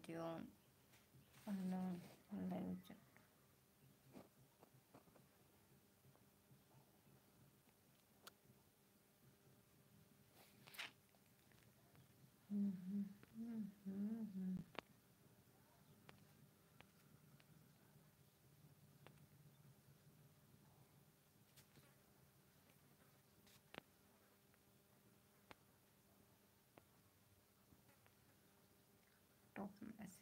Video live top message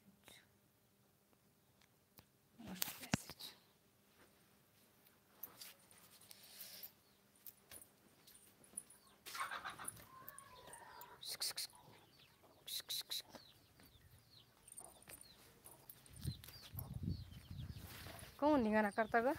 कोण निघाना करता ग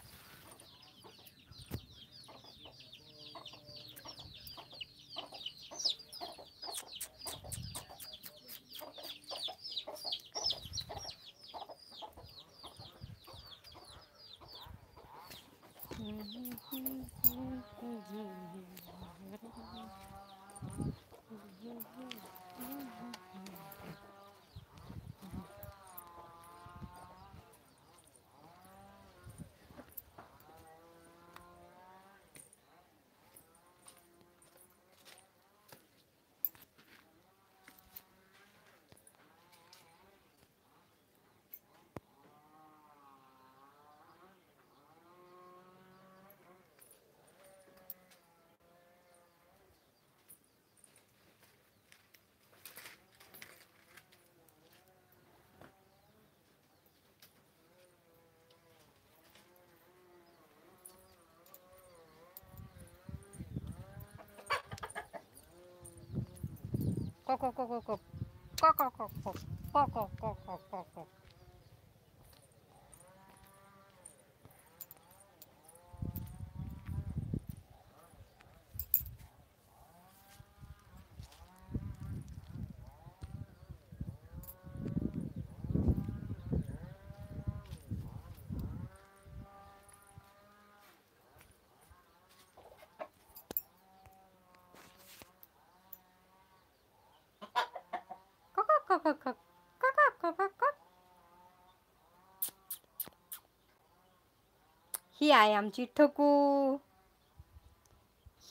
ही आहे आमची ठकू,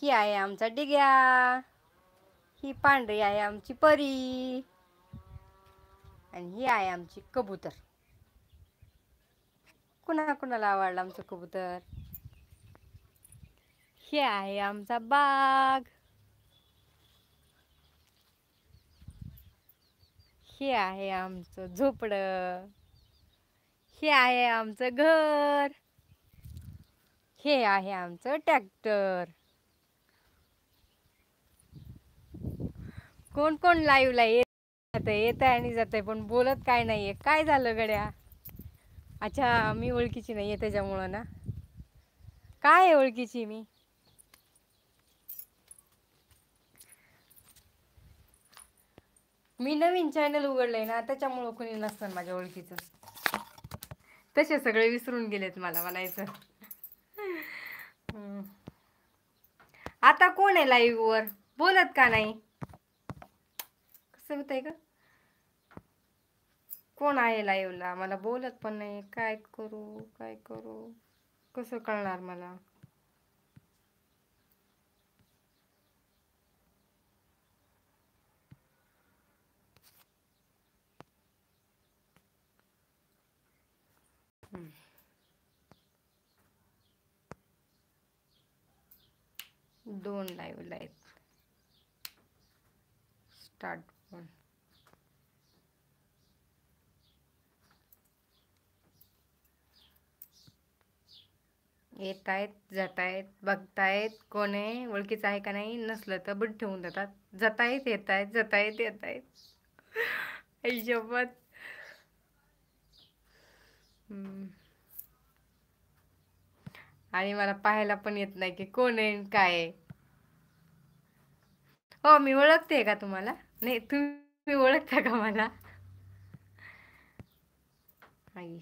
ही आहे आमचा डिग्या, ही पांढरी आहे आमची परी आणि ही आहे आमची कबूतर. कुणाला आवडलं आमचं कबूतर? हे आहे आमचा बाग, हे आहे आमचं झोपडं, हे आहे आमचं घर, हे आहे आमचं ट्रॅक्टर. कोण कोण लाईव्हला येत आणि जातंय पण बोलत काय नाहीये. काय झालं गड्या? अच्छा, मी ओळखीची नाहीये त्याच्यामुळं ना. काय आहे ओळखीची मी नवीन चॅनल उघडलंय ना, त्याच्यामुळं कोणी नसतं माझ्या ओळखीचं. तसे सगळे विसरून गेलेत मला म्हणायचं. आता कोण आहे लाईव्ह वर? बोलत का नाही? कसं होतंय का? कोण आहे लाईव्हला? मला बोलत पण नाही. काय करू कसं कळणार मला? दोन लाईव्हला आहेत. स्टार्ट पण येत आहेत, जात आहेत, बघतायत कोण आहे, ओळखीचं आहे का नाही. नसलं तर बंद ठेवून देतात. जात आहेत, येत आहेत, जात आहेत, येत आहेत. हिशोबत आणि मला पाहायला पण येत नाही की कोण आहे काय आहे. हो, मी ओळखते का तुम्हाला? नाही, तुम्ही ओळखता का मला? आई